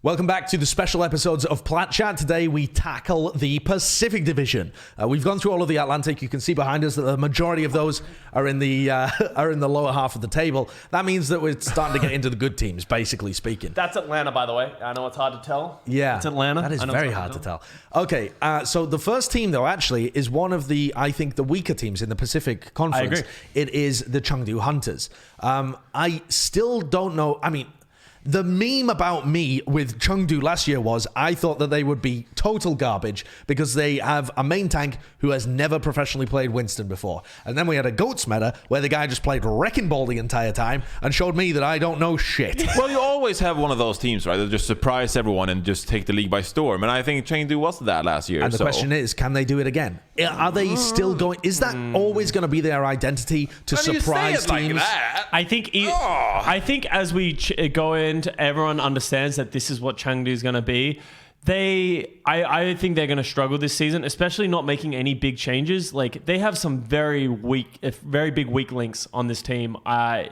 Welcome back to the special episodes of Plat Chat. Today we tackle the Pacific Division. We've gone through all of the Atlantic. You can see behind us that the majority of those are in the lower half of the table. That means that we're starting to get into the good teams, basically speaking. That's Atlanta, by the way. I know it's hard to tell. Yeah, it's Atlanta. That is very hard to tell. Okay, so the first team, though, actually is one of the, I think, the weaker teams in the Pacific Conference. I agree. It is the Chengdu Hunters. I still don't know. I mean, the meme about me with Chengdu last year was I thought that they would be total garbage because they have a main tank who has never professionally played Winston before. And then we had a GOATS meta where the guy just played Wrecking Ball the entire time and showed me that I don't know shit. Well, you always have one of those teams, right? That just surprise everyone and just take the league by storm. And I think Chengdu was that last year. And the question is, can they do it again? Are they still going? Is that always going to be their identity to surprise teams? Like that? I think as we go in, everyone understands that this is what Chengdu is going to be. I think they're going to struggle this season, especially not making any big changes. Like they have some very big weak links on this team,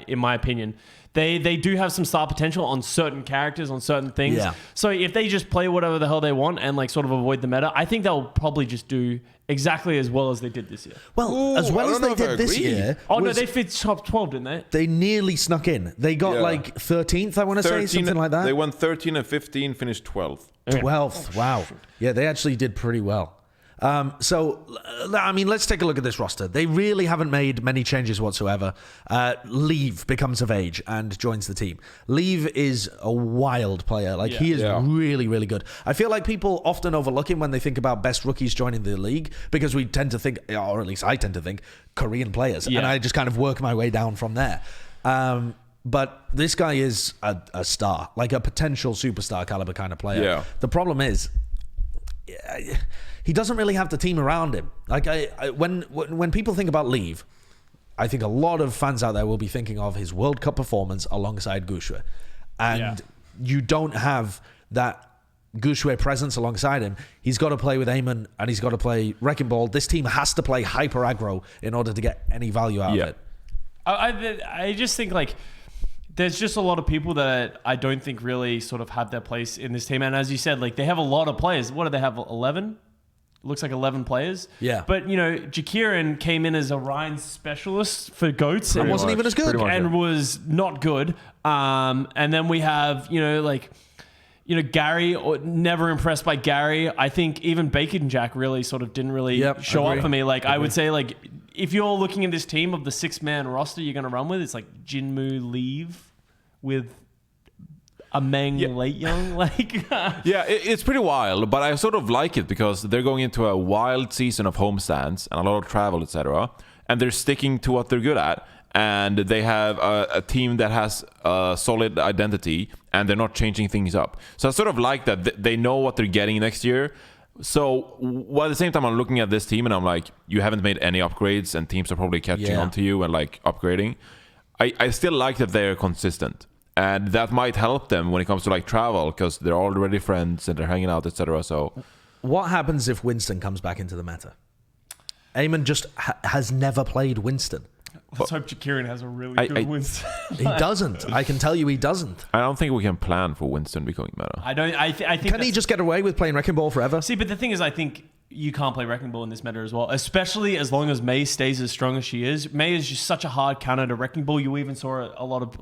in my opinion. They do have some star potential on certain characters, on certain things. Yeah. So if they just play whatever the hell they want and like sort of avoid the meta, I think they'll probably just do exactly as well as they did this year. Well, as well as they did this year. Oh, no, they fit top 12, didn't they? They nearly snuck in. They got like 13th, I want to say, something like that. They won 13 and 15, finished 12th. 12th, wow. Yeah, they actually did pretty well. So, I mean, let's take a look at this roster. They really haven't made many changes whatsoever. Leave becomes of age and joins the team. Leave is a wild player. Like, he is really, really good. I feel like people often overlook him when they think about best rookies joining the league because we tend to think, or at least I tend to think, Korean players. Yeah. And I just kind of work my way down from there. But this guy is a star, like a potential superstar caliber kind of player. Yeah. The problem is, he doesn't really have the team around him. Like when people think about Leave, I think a lot of fans out there will be thinking of his World Cup performance alongside Gushue. And you don't have that Gushue presence alongside him. He's got to play with Eamon and he's got to play Wrecking Ball. This team has to play hyper aggro in order to get any value out of it. I just think like there's just a lot of people that I don't think really sort of have their place in this team. And as you said, like they have a lot of players. What do they have? 11? Looks like 11 players. Yeah. But, you know, Jakirin came in as a Ryan specialist for GOATS. And wasn't even as good. And was not good. And then we have, Gary, never impressed by Gary. I think even Bacon Jack really sort of didn't really show up for me. Like, I would say, like, if you're looking at this team of the 6-man roster you're going to run with, it's like Jinmu Leave with a Meng Late Young. Like, it's pretty wild, but I sort of like it because they're going into a wild season of homestands and a lot of travel, etc. And they're sticking to what they're good at. And they have a team that has a solid identity and they're not changing things up. So I sort of like that they know what they're getting next year. So while at the same time I'm looking at this team and I'm like, you haven't made any upgrades and teams are probably catching on to you and like upgrading. I still like that they're consistent. And that might help them when it comes to like travel because they're already friends and they're hanging out, etc. So what happens if Winston comes back into the meta? Eamon just has never played Winston. Let's hope Jakirin has a really good Winston. He doesn't. I can tell you he doesn't. I don't think we can plan for Winston becoming meta. I think can he just get away with playing Wrecking Ball forever? See, but the thing is, I think you can't play Wrecking Ball in this meta as well, especially as long as Mei stays as strong as she is. Mei is just such a hard counter to Wrecking Ball. You even saw a lot of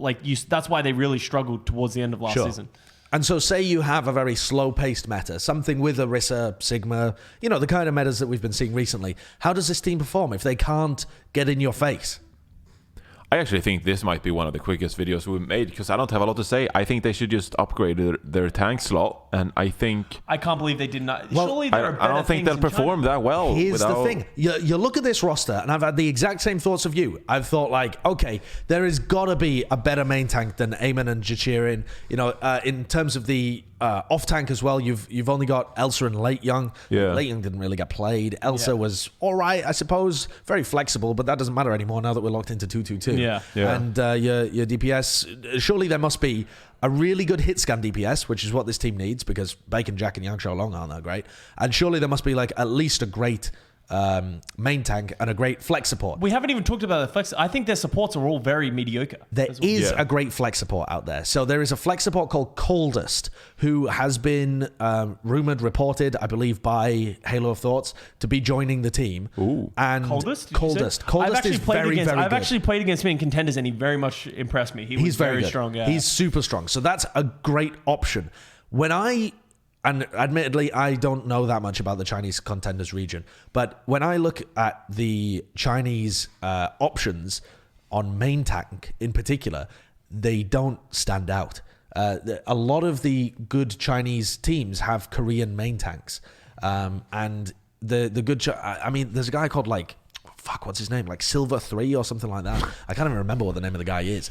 that's why they really struggled towards the end of last season. And so say you have a very slow-paced meta, something with Orisa, Sigma, the kind of metas that we've been seeing recently. How does this team perform if they can't get in your face? I actually think this might be one of the quickest videos we've made because I don't have a lot to say. I think they should just upgrade their tank slot, and I can't believe they did not. Well, surely there are better I don't think they'll perform that well. Here's the thing: you look at this roster, and I've had the exact same thoughts of you. I've thought like, okay, there has got to be a better main tank than Eamon and Jachirin. In terms of the off tank as well, you've only got Elsa and Late Young. Yeah. Late Young didn't really get played. Elsa was all right, I suppose, very flexible, but that doesn't matter anymore now that we're locked into 2-2-2. Yeah. And your DPS, surely there must be a really good hit scan DPS, which is what this team needs because Bacon, Jack, and Yang Xiaolong aren't that great. And surely there must be like at least a great main tank and a great flex support. We haven't even talked about the flex. I think their supports are all very mediocre. There is a great flex support out there. So there is a flex support called Coldest, who has been reported, I believe, by Halo of Thoughts to be joining the team. Ooh. And Coldest? Coldest is very good. I've actually played against him in contenders, and he very much impressed me. He's very strong. Yeah. He's super strong. So that's a great option. And admittedly, I don't know that much about the Chinese contenders region, but when I look at the Chinese options on main tank in particular, they don't stand out. A lot of the good Chinese teams have Korean main tanks, and the good. There's a guy called what's his name? Like Silver 3 or something like that. I can't even remember what the name of the guy is.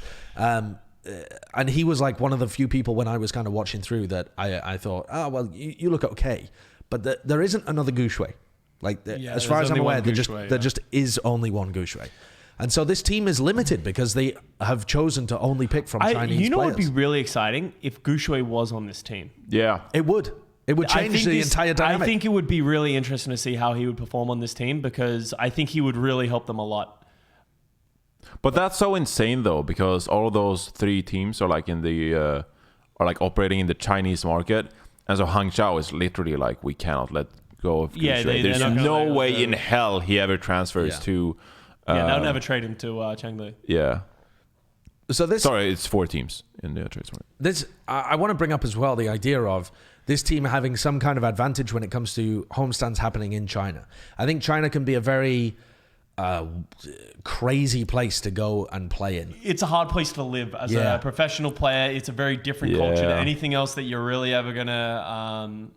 And he was like one of the few people when I was kind of watching through that I thought, you look okay. But there isn't another Gushui. As far as I'm aware, there just is only one Gushui. And so this team is limited because they have chosen to only pick from Chinese players. You know what would be really exciting? If Gushui was on this team. Yeah. It would. It would change the entire dynamic. I think it would be really interesting to see how he would perform on this team because I think he would really help them a lot. But that's so insane though, because all of those 3 teams are operating in the Chinese market, and so Hangzhou is literally we cannot let go of Gushui. There's no way in hell he ever transfers to. They'll never trade him to Chengdu. Yeah. So it's 4 teams in the trade market. I want to bring up as well the idea of this team having some kind of advantage when it comes to homestands happening in China. I think China can be a very crazy place to go and play in. It's a hard place to live as a professional player. It's a very different culture to anything else that you're really ever gonna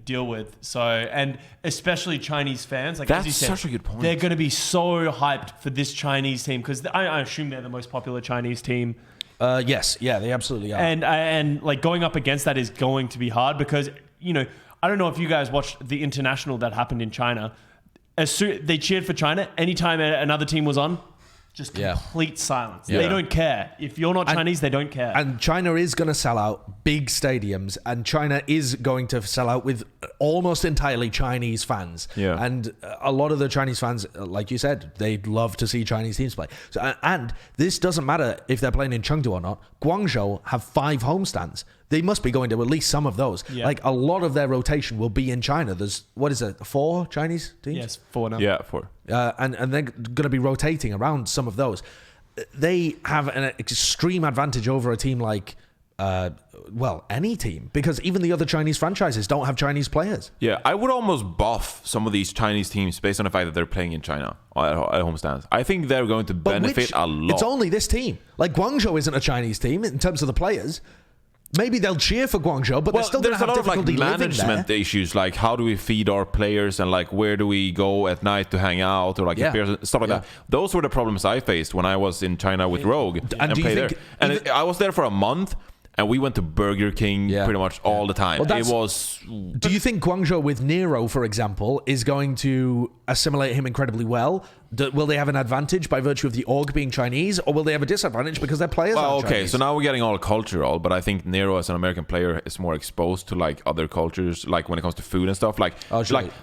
deal with. So, and especially Chinese fans, that's as you said, such a good point. They're going to be so hyped for this Chinese team because I assume they're the most popular Chinese team. Yes, they absolutely are. And going up against that is going to be hard because I don't know if you guys watched the international that happened in China. They cheered for China. Anytime another team was on, just complete silence. They don't care. If you're not Chinese, they don't care. And China is going to sell out big stadiums, and China is going to sell out with almost entirely Chinese fans. Yeah. And a lot of the Chinese fans, like you said, they'd love to see Chinese teams play. So, and this doesn't matter if they're playing in Chengdu or not. Guangzhou have 5 homestands. They must be going to at least some of those. Yeah. A lot of their rotation will be in China. There's, 4 Chinese teams? Yes, 4 now. Yeah, 4. And they're going to be rotating around some of those. They have an extreme advantage over a team like, any team, because even the other Chinese franchises don't have Chinese players. Yeah, I would almost buff some of these Chinese teams based on the fact that they're playing in China at homestands. I think they're going to benefit a lot. It's only this team. Guangzhou isn't a Chinese team in terms of the players. Maybe they'll cheer for Guangzhou, but they're still going to have difficulty living there. There's a lot of management issues, how do we feed our players and where do we go at night to hang out or stuff like that. Those were the problems I faced when I was in China with Rogue and played there. And I was there for a month. And we went to Burger King pretty much all the time. Well, do you think Guangzhou with Nero, for example, is going to assimilate him incredibly well? Will they have an advantage by virtue of the org being Chinese, or will they have a disadvantage because their players are Chinese? So now we're getting all cultural, but I think Nero as an American player is more exposed to other cultures, when it comes to food and stuff.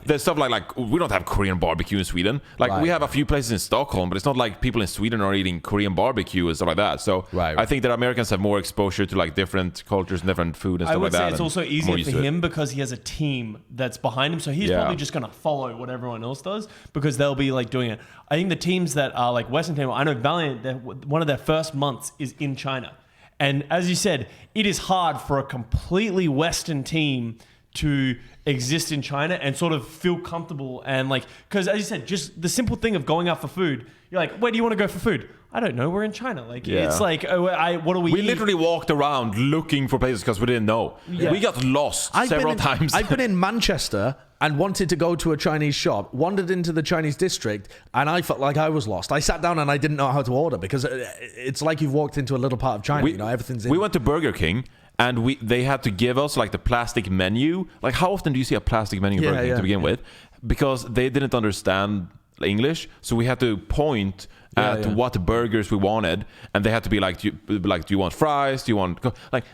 There's stuff like we don't have Korean barbecue in Sweden. We have a few places in Stockholm, but it's not like people in Sweden are eating Korean barbecue and stuff like that. So I think that Americans have more exposure to different cultures and different food and stuff like that. I would say it's also easier for him because he has a team that's behind him, so he's probably just going to follow what everyone else does because they'll be doing it. I think the teams that are Western team, I know Valiant, one of their first months is in China. And as you said, it is hard for a completely Western team to exist in China and sort of feel comfortable and because as you said, just the simple thing of going out for food, you're where do you want to go for food? I don't know. We're in China. It's what do we eat? Literally walked around looking for places because we didn't know. Yeah. We got lost several times. I've been in Manchester and wanted to go to a Chinese shop, wandered into the Chinese district, and I felt like I was lost. I sat down and I didn't know how to order because it's like you've walked into a little part of China. Everything's in. We went to Burger King. And they had to give us the plastic menu. How often do you see a plastic menu in Burger King to begin with? Because they didn't understand English, so we had to point at what burgers we wanted, and they had to be do you want fries? Do you want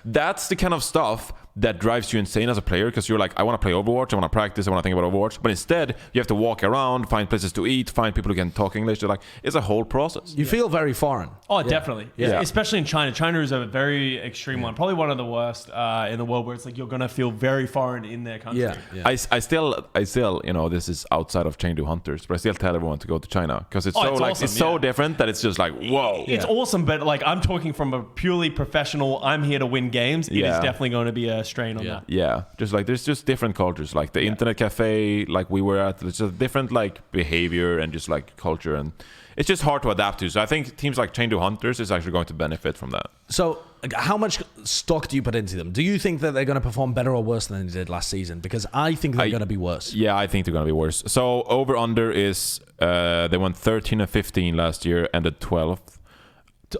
that's the kind of stuff that drives you insane as a player because you're like, I want to play Overwatch, I want to practice, I want to think about Overwatch. But instead, you have to walk around, find places to eat, find people who can talk English. They're like, it's a whole process. You feel very foreign. Oh, definitely. Yeah. Especially in China. China is a very extreme one. Probably one of the worst in the world, where it's like you're going to feel very foreign in their country. Yeah. I still, this is outside of Chengdu Hunters, but I still tell everyone to go to China because it's awesome, it's so different that it's just like, whoa. It's awesome, but like I'm talking from a purely professional, I'm here to win games. It is definitely going to be a strain on that. Yeah, just like there's just different cultures, like the internet cafe, like we were at, it's just different like behavior and just like culture, and it's just hard to adapt to. So I think teams like Chengdu Hunters is actually going to benefit from that. So how much stock do you put into them? Do you think that they're going to perform better or worse than they did last season? Because I think they're going to be worse. Yeah, I think they're going to be worse. So over under is they went 13 and 15 last year, ended 12th.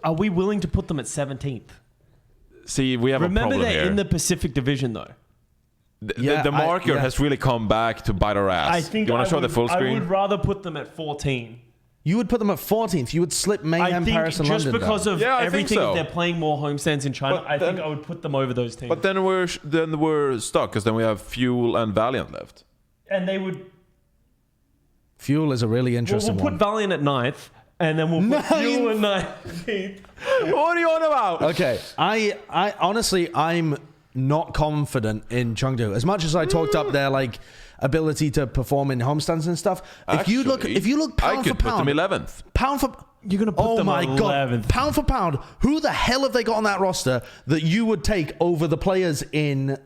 Are we willing to put them at 17th? See, we have a problem Remember here. they're in the Pacific Division though. The market has really come back to bite our ass. I think you want to show the full screen? I would rather put them at 14. You would put them at 14th. You would slip Mayhem, I think Paris, and just London because down. of Yeah, I think everything, so. they're playing more homestands in China. But I think then- I would put them over those teams. But then we're stuck because then we have Fuel and Valiant left. And they would. Fuel is a really interesting We'll put one. Valiant at 9th, and then we'll put Fuel at 19th. What are you on about? Okay, I honestly, I'm not confident in Chengdu. As much as I talked up their like ability to perform in homestands and stuff, if you look I pound for could put pound, them 11th. pound for You're gonna put them my 11th. God, pound for pound, who the hell have they got on that roster that you would take over the players in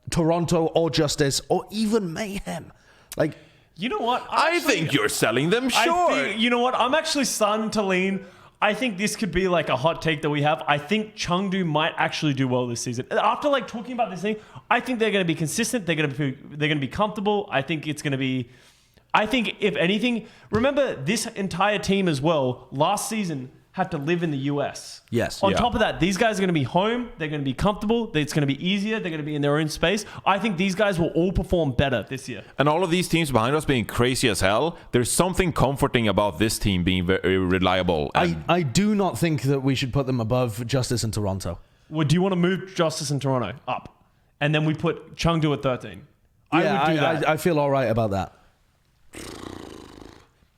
Toronto or Justice or even Mayhem? Like, You know what? I think you're selling them I short. think, you know what? I'm actually starting to lean. I think this could be like a hot take that we have. I think Chengdu might actually do well this season. After like talking about this thing, I think they're going to be consistent. They're going to be comfortable. I think it's going to be. I think if anything, remember this entire team as well. Last season had to live in the US. Yes. On Yeah. top of that, these guys are going to be home. They're going to be comfortable. It's going to be easier. They're going to be in their own space. I think these guys will all perform better this year. And all of these teams behind us being crazy as hell, there's something comforting about this team being very reliable. And I do not think that we should put them above Justice and Toronto. Well, do you want to move Justice and Toronto up? And then we put Chengdu at 13. I would do that. I feel all right about that.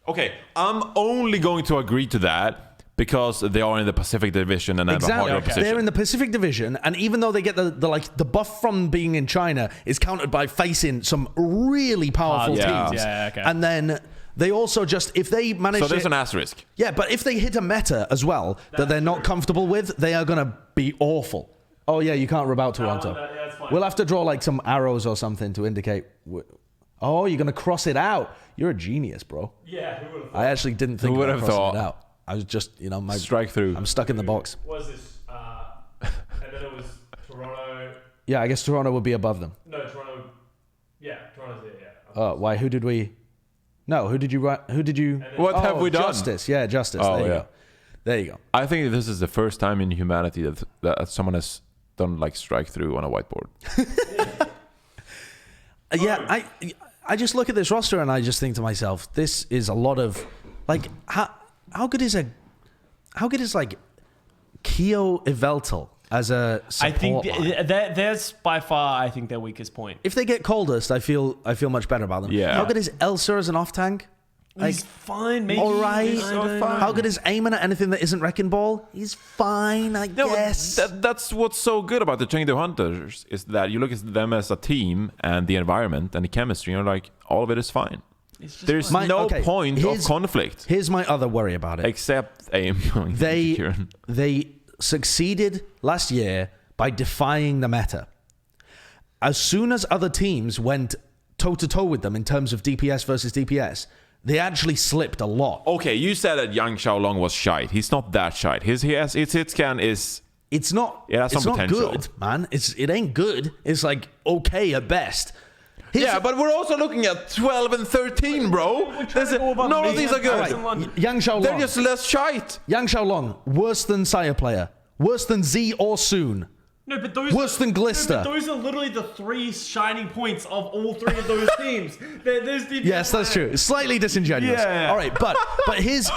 okay, I'm only going to agree to that because they are in the Pacific Division and have a harder position. They're in the Pacific Division, and even though they get the buff from being in China is countered by facing some really powerful yeah. teams. Yeah, okay. And then they also just, if they manage So there's to, an asterisk. yeah, but if they hit a meta as well that they're not comfortable with, they are going to be awful. Oh yeah, you can't rub out Toronto. that's fine. We'll have to draw like some arrows or something to indicate. Oh, you're going to cross it out. You're a genius, bro. Yeah, who would have thought? I actually didn't think Who would about have crossing thought? it out. I was just, my Strike through. I'm stuck in the box. What was this? And then it was Toronto. Yeah, I guess Toronto would be above them. No, Toronto. Yeah, Toronto's there, yeah. Why? Who did we? No, who did you write? Who did you? What have we done? Justice. Yeah, Justice. Oh, there you yeah. go. There you go. I think this is the first time in humanity that someone has done like strike through on a whiteboard. Yeah, I just look at this roster and I just think to myself, this is a lot of like how good is like Keo Eveltal as a support I think line? that's by far, I think, their weakest point. If they get coldest, I feel much better about them. Yeah. How good is Elsa as an off tank? He's fine, maybe. All right. I don't know. How good is Eamon at anything that isn't Wrecking Ball? He's fine, I No, guess. that's what's so good about the Chengdu Hunters is that you look at them as a team and the environment and the chemistry, and you're like, all of it is fine. It's just There's fine. no okay, point of here's- conflict Here's my other worry about it. except aim. They succeeded last year by defying the meta. As soon as other teams went toe-to-toe with them in terms of DPS versus DPS, they actually slipped a lot. Okay, you said that Yang Xiaolong was shite. He's not that shite. His hit scan is. It's not. It has it's some not potential. good, man. It ain't good. It's like okay at best. Yeah, but we're also looking at 12 and 13, bro. None of these are good. Yang Xiaolong. They're just less shite. Yang Xiaolong, worse than Sire player, worse than Z or Soon. No, but those Worse than Glister. No, but those are literally the 3 shining points of all 3 of those teams. There's the Yes, that's true. It's slightly disingenuous. Yeah. All right, but here's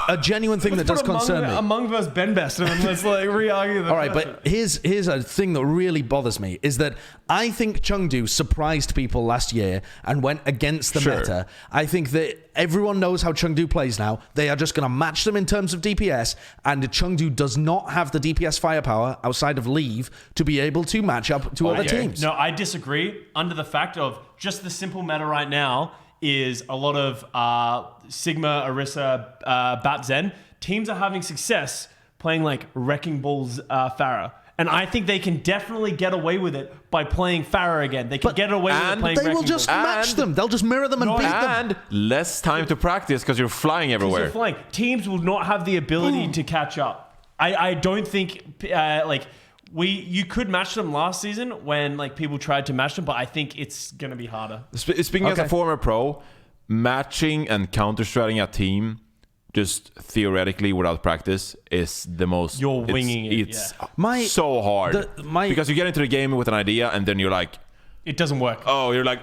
a genuine thing that does concern me. Among versus Ben Best, and let's like re-argue. All right, but here's a thing that really bothers me is that I think Chengdu surprised people last year and went against the meta. I think that everyone knows how Chengdu plays now. They are just going to match them in terms of DPS, and Chengdu does not have the DPS firepower outside of Leave to be able to match up to other teams. No, I disagree. Under the fact of just the simple meta right now is a lot of Sigma, Orisa, Bat Zen. Teams are having success playing like Wrecking Ball's Pharah. And I think they can definitely get away with it by playing Pharah again. They can get away with it playing they will Wrecking just Ball. match them. They'll just mirror them and beat them. And less time to practice because you're flying everywhere. Flying. Teams will not have the ability to catch up. I don't think you could match them last season when like people tried to match them, but I think it's gonna be harder. Speaking as a former pro, matching and counter-stratting a team just theoretically without practice is the most... You're winging it. It's so hard. Because you get into the game with an idea and then you're like... It doesn't work. Oh, you're like...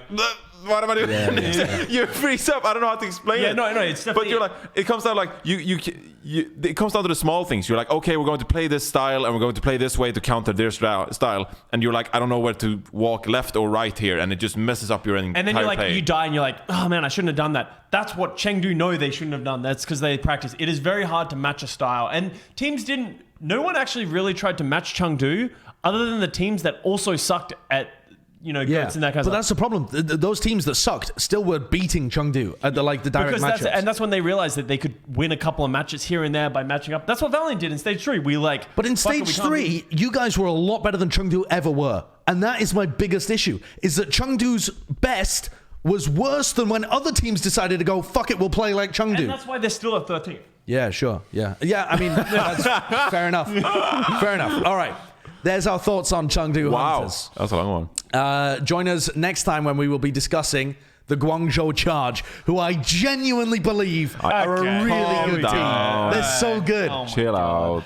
What am I doing? Yeah. You freeze up. I don't know how to explain it. No, it's definitely... But you're like... It comes down like... It comes down to the small things. You're like, okay, we're going to play this style and we're going to play this way to counter their style. And you're like, I don't know where to walk left or right here. And it just messes up your entire play. And then you're like, you die and you're like, oh man, I shouldn't have done that. That's what Chengdu know they shouldn't have done. That's because they practice. It is very hard to match a style. And teams didn't... No one actually really tried to match Chengdu other than the teams that also sucked at... goats and that kind of stuff. But that's the problem. Those teams that sucked still were beating Chengdu at the direct matchups. And that's when they realized that they could win a couple of matches here and there by matching up. That's what Valiant did in Stage 3. But in Stage 3, you guys were a lot better than Chengdu ever were. And that is my biggest issue, is that Chengdu's best was worse than when other teams decided to go, fuck it, we'll play like Chengdu. And that's why they're still at 13th. Yeah, sure. Yeah, I mean, that's fair enough. Fair enough. All right. There's our thoughts on Chengdu Hunters. That's a long one. Join us next time when we will be discussing the Guangzhou Charge, who I genuinely believe are a really good team. They're so good. Chill out.